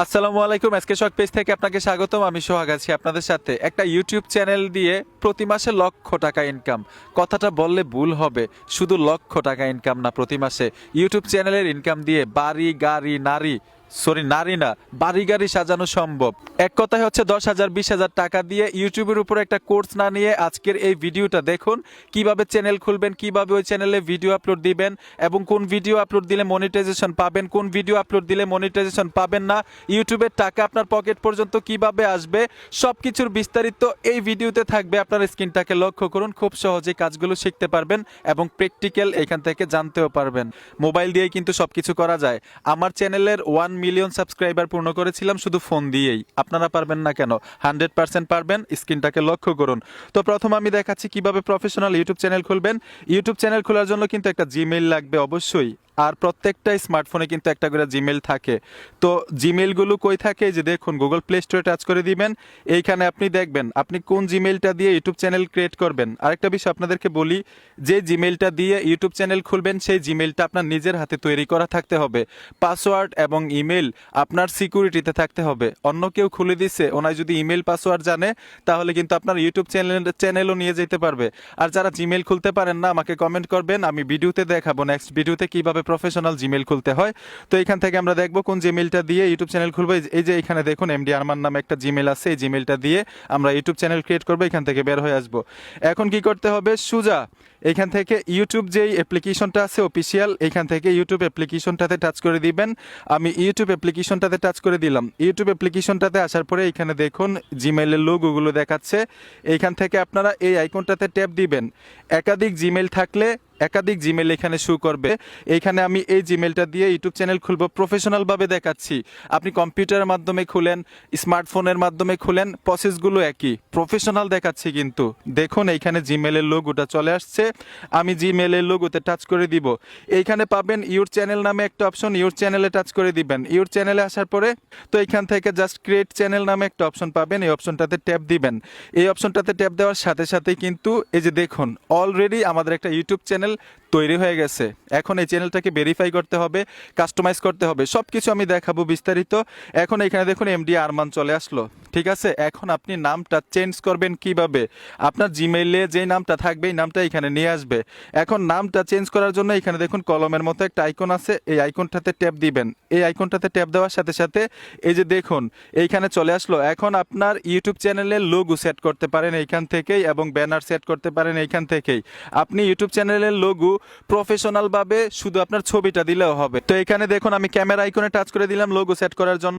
আসসালামু আলাইকুম। এসকে শখ পেজ থেকে আপনাকে স্বাগতম। আমি সোহাগ আছি আপনাদের সাথে। একটা ইউটিউব চ্যানেল দিয়ে প্রতি মাসে লক্ষ টাকা ইনকাম, কথাটা বললে ভুল হবে। শুধু লক্ষ টাকা ইনকাম না, প্রতি মাসে ইউটিউব চ্যানেলের ইনকাম দিয়ে বাড়ি গাড়ি নারী না, বাড়ি গাড়ি সাজানো সম্ভব। এক কথায় হচ্ছে 10,000 20,000 টাকা দিয়ে ইউটিউবের উপর একটা কোর্স না নিয়ে আজকের এই ভিডিওটা দেখুন। কিভাবে চ্যানেল খুলবেন, কিভাবে ওই চ্যানেলে ভিডিও আপলোড দিবেন এবং কোন ভিডিও আপলোড দিলে মনিটাইজেশন পাবেন, কোন ভিডিও আপলোড দিলে মনিটাইজেশন পাবেন না, ইউটিউবের টাকা আপনার পকেট পর্যন্ত কিভাবে আসবে, সবকিছুর বিস্তারিত এই ভিডিওতে থাকবে। আপনার স্ক্রিনটাকে লক্ষ্য করুন, খুব সহজে কাজগুলো শিখতে পারবেন এবং প্র্যাকটিক্যাল এখান থেকে জানতেও পারবেন। মোবাইল দিয়েই কিন্তু সবকিছু করা যায়। আমার চ্যানেলের 1 মিলিয়ন সাবস্ক্রাইবার পূর্ণ করেছিলাম শুধু ফোন দিয়েই। আপনারা পারবেন না কেন? 100% পারবেন। স্ক্রিনটাকে লক্ষ্য করুন। তো প্রথম আমি দেখাচ্ছি কিভাবে প্রফেশনাল ইউটিউব চ্যানেল খুলবেন। ইউটিউব চ্যানেল খোলার জন্য কিন্তু একটা জিমেইল লাগবে অবশ্যই, আর প্রত্যেকটা স্মার্টফোনে কিন্তু একটা করে জিমেইল থাকে। তো জিমেইলগুলো কই থাকে, যে দেখুন গুগল প্লে স্টোরে টাচ করে দিবেন। এইখানে আপনি দেখবেন আপনি কোন জিমেইলটা দিয়ে ইউটিউব চ্যানেল ক্রিয়েট করবেন। আরেকটা বিষয় আপনাদেরকে বলি, যে জিমেইলটা দিয়ে ইউটিউব চ্যানেল খুলবেন সেই জিমেইলটা আপনার নিজের হাতে তৈরি করা থাকতে হবে। পাসওয়ার্ড এবং ইমেল আপনার সিকিউরিটিতে থাকতে হবে। অন্য কেউ খুলে দিছে, ওনার যদি ইমেল পাসওয়ার্ড জানে তাহলে কিন্তু আপনার ইউটিউব চ্যানেলও নিয়ে যেতে পারবে। আর যারা জিমেইল খুলতে পারেন না, আমাকে কমেন্ট করবেন, আমি ভিডিওতে দেখাবো নেক্সট ভিডিওতে কিভাবে প্রফেশনাল জিমেইল খুলতে হয়। তো এখান থেকে আমরা দেখবো কোন জিমেইলটা দিয়ে ইউটিউব চ্যানেল খুলবো। এই যে এখানে দেখুন এমডি আরমান নামে একটা জিমেইল আছে, এই জিমেইলটা দিয়ে আমরা ইউটিউব চ্যানেল ক্রিয়েট করবো। এখান থেকে বের হয়ে আসবো। এখন কি করতে হবে, সোজা এখান থেকে ইউটিউব যেই অ্যাপ্লিকেশনটা আছে অফিসিয়াল, এখান থেকে ইউটিউব অ্যাপ্লিকেশনটাতে টাচ করে দিবেন। আমি ইউটিউব অ্যাপ্লিকেশনটাতে টাচ করে দিলাম। ইউটিউব অ্যাপ্লিকেশনটাতে আসার পরে এখানে দেখুন জিমেইলের লোগোগুলো দেখাচ্ছে। এইখান থেকে আপনারা এই আইকনটাতে ট্যাপ দিবেন। একাধিক জিমেইল থাকলে একাধিক জিমেইল এখানে শো করবে। এইখানে আমি এই জিমেইলটা দিয়ে ইউটিউব চ্যানেল খুলবো। প্রফেশনালভাবে দেখাচ্ছি। আপনি কম্পিউটারের মাধ্যমে খুলেন, স্মার্টফোনের মাধ্যমে খুলেন, প্রসেসগুলো একই, প্রফেশনাল দেখাচ্ছি। কিন্তু দেখুন এইখানে জিমেইলের লোগোটা চলে আসছে। আমি জিমেইলের লোগোতে টাচ করে দিব। এইখানে পাবেন ইউর চ্যানেল নামে একটা অপশন, ইউর চ্যানেলে টাচ করে দিবেন। ইউর চ্যানেলে আসার পরে তো এইখান থেকে জাস্ট ক্রিয়েট চ্যানেল নামে একটা অপশন পাবেন, এই অপশনটাতে ট্যাপ দিবেন। এই অপশনটাতে ট্যাপ দেওয়ার সাথে সাথেই কিন্তু এই যে দেখুন অলরেডি আমাদের একটা ইউটিউব চ্যানেল তৈরি হয়ে গেছে। এখন এই চ্যানেলটাকে ভেরিফাই করতে হবে, কাস্টমাইজ করতে হবে, সব কিছু আমি দেখাবো বিস্তারিত। এখন এখানে দেখুন এমডি আরমান চলে আসলো, ঠিক আছে। এখন আপনি নামটা চেঞ্জ করবেন কিভাবে, আপনার জিমেইলে যে নামটা থাকবে এই নামটা এখানে নিয়ে আসবে। এখন নামটা চেঞ্জ করার জন্য এখানে দেখুন কলমের মতো একটা আইকন আছে, এই আইকনটাতে ট্যাপ দিবেন। এই আইকনটাতে ট্যাপ দেওয়ার সাথে সাথে এই যে দেখুন এইখানে চলে আসলো। এখন আপনার ইউটিউব চ্যানেলের লোগো সেট করতে পারেন এইখান থেকেই এবং ব্যানার সেট করতে পারেন এইখান থেকেই। আপনি ইউটিউব চ্যানেলের লোগো প্রফেশনাল ভাবে শুধু আপনার ছবিটা দিলেও হবে। তো এখানে দেখুন আমি ক্যামেরা আইকনে টাচ করে দিলাম লোগো সেট করার জন্য।